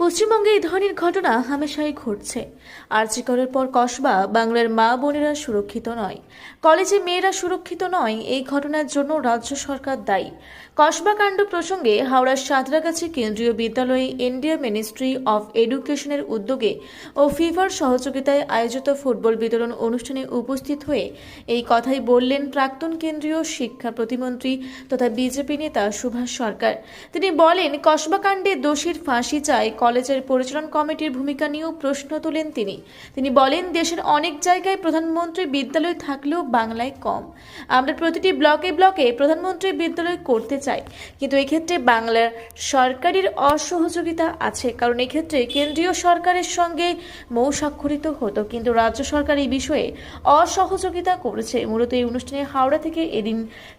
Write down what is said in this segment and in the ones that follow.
পশ্চিমবঙ্গে এই ধরনের ঘটনা হামেশাই ঘটছে। আরজিকরের পর কসবা বাংলার মা বোনেরা সুরক্ষিত নয়, কলেজে মেয়েরা সুরক্ষিত নয়। এই ঘটনার জন্য রাজ্য সরকার দায়ী। কসবা কাণ্ড প্রসঙ্গে হাওড়ার সাঁতরাগাছি কেন্দ্রীয় বিদ্যালয়ে ইন্ডিয়া মিনিস্ট্রি অফ এডুকেশনের উদ্যোগে ও ফিফার সহযোগিতায় আয়োজিত ফুটবল বিতরণ অনুষ্ঠানে উপস্থিত হয়ে এই কথাই বললেন প্রাক্তন কেন্দ্রীয় শিক্ষা প্রতিমন্ত্রী তথা বিজেপি নেতা সুভাষ সরকার। তিনি বলেন, কসবা কাণ্ডে দোষীর ফাঁসি চায়। কলেজের পরিচালন কমিটির ভূমিকা নিয়েও প্রশ্ন তোলেন তিনি বলেন, দেশের অনেক জায়গায় প্রধানমন্ত্রী বিদ্যালয় থাকলেও বাংলায় কম। আমরা প্রতিটি ব্লকে ব্লকে প্রধানমন্ত্রী বিদ্যালয় করতে চাই, কিন্তু এক্ষেত্রে বাংলার সরকারের অসহযোগিতা আছে। কারণ এক্ষেত্রে কেন্দ্রীয় সরকারের সঙ্গে মৌ স্বাক্ষরিত হতো, কিন্তু রাজ্য সরকার এই বিষয়ে অসহযোগিতা করেছে। মূলত এই অনুষ্ঠানে হাওড়া থেকে এদিন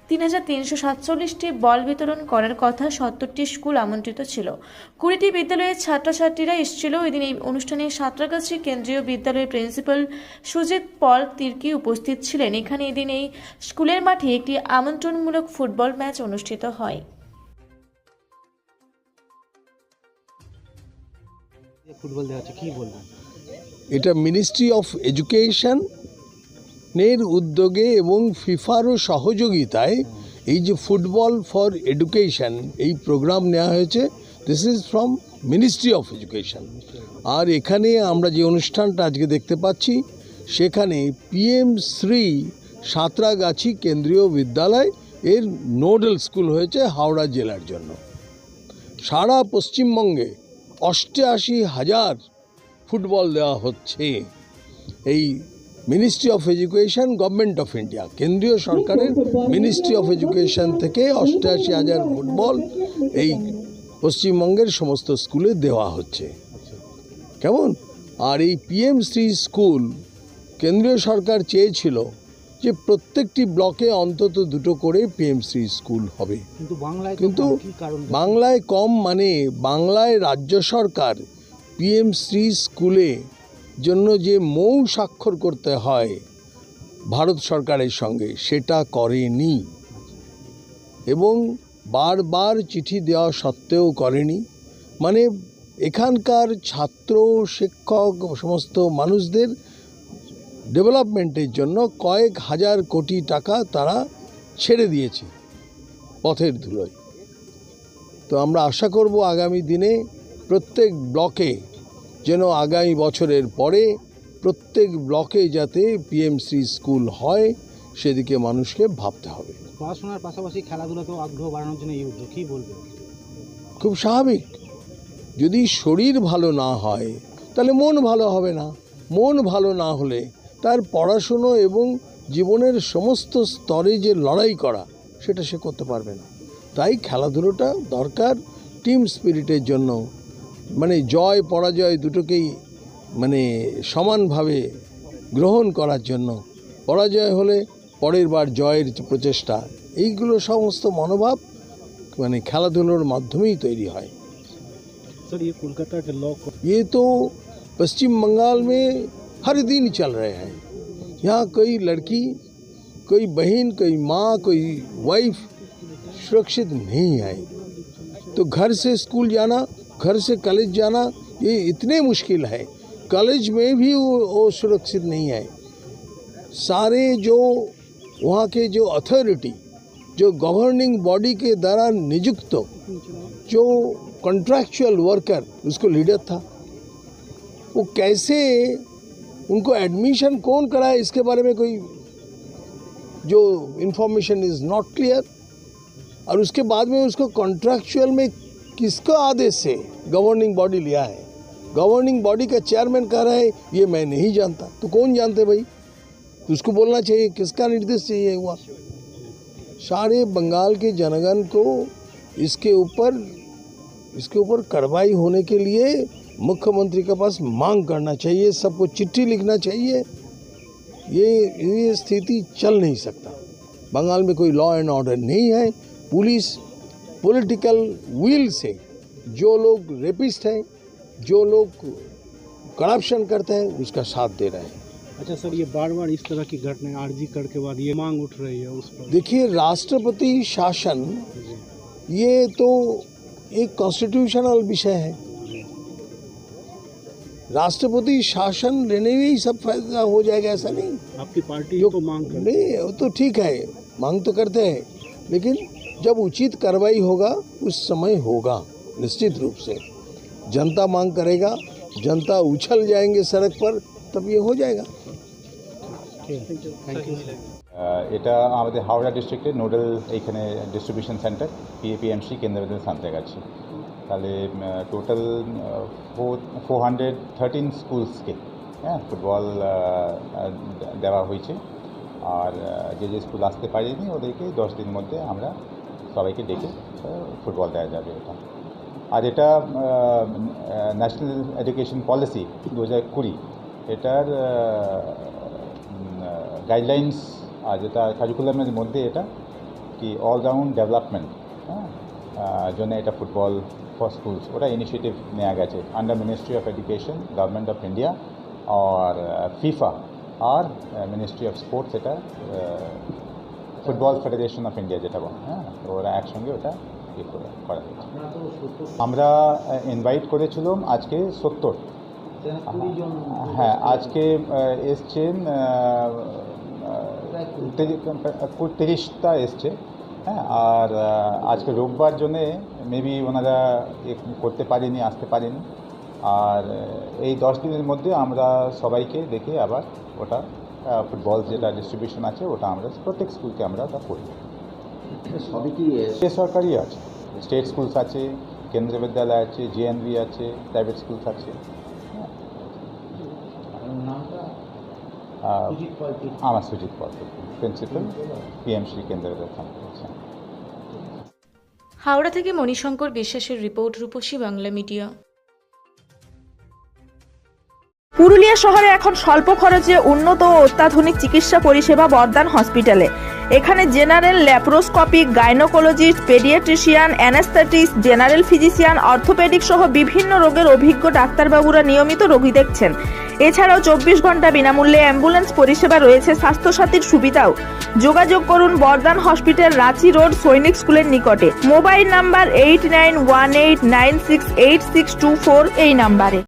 ৩,৩47টি বল বিতরণ করার কথা। ৭০টি স্কুল আমন্ত্রিত ছিল, ২০টি বিদ্যালয়ের ছাত্রছাত্রীরা এসেছিল। এদিন এই অনুষ্ঠানে সাঁতরাগাছি কেন্দ্রীয় বিদ্যালয়ের প্রিন্সিপাল সুজিত পল তির্কি উপস্থিত ছিলেন। এখানে এদিন এই স্কুলের মাঠে একটি আমন্ত্রণমূলক ফুটবল ম্যাচ অনুষ্ঠিত হয়। ফুটবল দেওয়া আছে, কি বলবেন? এটা মিনিস্ট্রি অফ এডুকেশন এর উদ্যোগে এবং ফিফারও সহযোগিতায় এই যে ফুটবল ফর এডুকেশন এই প্রোগ্রাম নেওয়া হয়েছে। This is from ministry of education. আর এখানে আমরা যে অনুষ্ঠানটা আজকে দেখতে পাচ্ছি, সেখানে পিএম শ্রী সাঁতরাগাছি কেন্দ্রীয় বিদ্যালয় এর নোডাল স্কুল হয়েছে হাওড়া জেলার জন্য। সারা পশ্চিমবঙ্গে 88,000 ফুটবল দেওয়া হচ্ছে। এই ministry of education, government of India, কেন্দ্রীয় সরকারের মিনিস্ট্রি অফ এডুকেশন থেকে 88,000 ফুটবল এই পশ্চিমবঙ্গের সমস্ত স্কুলে দেওয়া হচ্ছে। কেমন? আর এই পিএম শ্রী স্কুল কেন্দ্রীয় সরকার চেয়েছিল যে প্রত্যেকটি ব্লকে অন্তত 2টো করে পিএম শ্রী স্কুল হবে, কিন্তু বাংলায় কম। মানে বাংলায় রাজ্য সরকার পিএম শ্রী স্কুলে জন্য যে মৌ স্বাক্ষর করতে হয় ভারত সরকারের সঙ্গে, সেটা করেনি এবং বারবার চিঠি দেওয়া সত্ত্বেও করেনি। মানে এখানকার ছাত্র, শিক্ষক, সমস্ত মানুষদের ডেভেলপমেন্টের জন্য কয়েক হাজার কোটি টাকা তারা ছেড়ে দিয়েছে পথের ধুলোয়। তো আমরা আশা করব আগামী দিনে প্রত্যেক ব্লকে যেন আগামী বছরের পরে প্রত্যেক ব্লকে যাতে পিএমসি স্কুল হয়, সেদিকে মানুষকে ভাবতে হবে। পড়াশোনার পাশাপাশি খেলাধুলাতেও আগ্রহ বাড়ানোর জন্য এই উদ্যোগ, কী বলবেন? খুব স্বাভাবিক। যদি শরীর ভালো না হয় তাহলে মন ভালো হবে না। মন ভালো না হলে তার পড়াশুনো এবং জীবনের সমস্ত স্তরে যে লড়াই করা, সেটা সে করতে পারবে না। তাই খেলাধুলোটা দরকার টিম স্পিরিটের জন্য। মানে জয় পরাজয় দুটোকেই মানে সমানভাবে গ্রহণ করার জন্য। পরাজয় হলে পরের বার জয়ের প্রচেষ্টা, এইগুলো সমস্ত মনোভাব মানে খেলাধুলোর মাধ্যমেই তৈরি হয়। सर, ये कोलकाता के लॉ ये तो पश्चिम बंगाल में हर दिन चल रहे हैं। यहाँ कोई लड़की, कोई बहन, कोई माँ, कोई वाइफ सुरक्षित नहीं है। तो घर से स्कूल जाना, घर से कॉलेज जाना, ये इतने मुश्किल है। कॉलेज में भी वो सुरक्षित नहीं है। सारे जो वहाँ के जो अथॉरिटी, जो गवर्निंग बॉडी के द्वारा नियुक्त जो कॉन्ट्रैक्चुअल वर्कर, उसको लीडर था, वो कैसे उनको एडमिशन कौन कराए, इसके बारे में कोई जो इन्फॉर्मेशन इज़ नॉट क्लियर। और उसके बाद में उसको कॉन्ट्रैक्चुअल में किसका आदेश से गवर्निंग बॉडी लिया है, गवर्निंग बॉडी का चेयरमैन कह रहा है ये मैं नहीं जानता। तो कौन जानते भाई? तो उसको बोलना चाहिए किसका निर्देश चाहिए हुआ। सारे बंगाल के जनगण को इसके ऊपर कार्रवाई होने के लिए मुख्यमंत्री के पास मांग करना चाहिए, सबको चिट्ठी लिखना चाहिए। ये स्थिति चल नहीं सकता। बंगाल में कोई लॉ एंड ऑर्डर नहीं है। पुलिस पॉलिटिकल विल से जो लोग रेपिस्ट हैं, जो लोग करप्शन करते हैं, उसका साथ दे रहे हैं। अच्छा सर, ये बार बार इस तरह की घटनाएं आरजी कर के बाद ये मांग उठ रही है उस पर? देखिए, राष्ट्रपति शासन ये तो एक कॉन्स्टिट्यूशनल विषय है। राष्ट्रपति शासन लेने में ही सब फायदा हो जाएगा ऐसा नहीं। आपकी पार्टी जो तो मांग कर नहीं वो तो ठीक है, मांग तो करते हैं, लेकिन जब उचित कार्रवाई होगा उस समय होगा। निश्चित रूप से जनता मांग करेगा, जनता उछल जाएंगे सड़क पर, तब ये हो जाएगा। Thank you. এটা আমাদের হাওড়া ডিস্ট্রিক্টের নোডাল এইখানে ডিস্ট্রিবিউশন সেন্টার পিএপিএমসি কেন্দ্রবিন্দু সান্তাগাছি। তাহলে টোটাল 413 স্কুলসকে হ্যাঁ ফুটবল দেওয়া হয়েছে। আর যে যে স্কুল আসতে পারেনি ওদেরকে 10 দিনের মধ্যে আমরা সবাইকে ডেকে ফুটবল দেওয়া যাবে এটা। আর এটা ন্যাশনাল এডুকেশন পলিসি 2020 এটার গাইডলাইন্স আর যেটা কারিকুলামের মধ্যে এটা কি অলরাউন্ড ডেভেলপমেন্ট হ্যাঁ জন্য এটা ফুটবল ফর স্কুলস ওটা ইনিশিয়েটিভ নেওয়া গেছে under ministry of education government of India আর ফিফা আর মিনিস্ট্রি অফ স্পোর্টস এটা ফুটবল ফেডারেশন অফ ইন্ডিয়া যেটা বলে হ্যাঁ তো ওরা একসঙ্গে ওটা করা হয়েছে। আমরা ইনভাইট করেছিলাম আজকে 70 হ্যাঁ আজকে এসছেন 30টা এসছে হ্যাঁ। আর আজকে রোববার জন্যে মেবি ওনারা করতে পারেনি, আসতে পারেনি। আর এই 10 দিনের মধ্যে আমরা সবাইকে দেখে আবার ওটা ফুটবল যেটা ডিস্ট্রিবিউশন আছে ওটা আমরা প্রত্যেক স্কুলকে আমরা ওটা করি। সবই কি বেসরকারি আছে, স্টেট স্কুলস আছে, কেন্দ্রীয় বিদ্যালয় আছে, জিএনভি আছে, প্রাইভেট স্কুলস আছে। আমার সুজিত পল প্রিন্সিপাল পিএমসি কেন্দ্রীয় বিদ্যালয়। হাওড়া থেকে মণিশঙ্কর বিশ্বাসের রিপোর্ট, রূপসী বাংলা মিডিয়া। পুরুলিয়া শহরে এখন স্বল্প খরচে উন্নত ও অত্যাধুনিক চিকিৎসা পরিষেবা বর্দান হসপিটালে। এখানে general, laparoscopic, gynaecologist, paediatrician, anaesthetist, general physician, orthopaedic সহ বিভিন্ন রোগের অভিজ্ঞ ডাক্তারবাবুরা নিয়মিত রোগী দেখছেন। এছাড়াও 24 ঘন্টা বিনামূল্যে অ্যাম্বুলেন্স পরিষেবা রয়েছে, স্বাস্থ্যসাথীর সুবিধাও। যোগাযোগ করুন বর্দান হসপিটাল, রাঁচি রোড, সৈনিক স্কুলের নিকটে। মোবাইল নাম্বার 8918968624 এই নাম্বারে।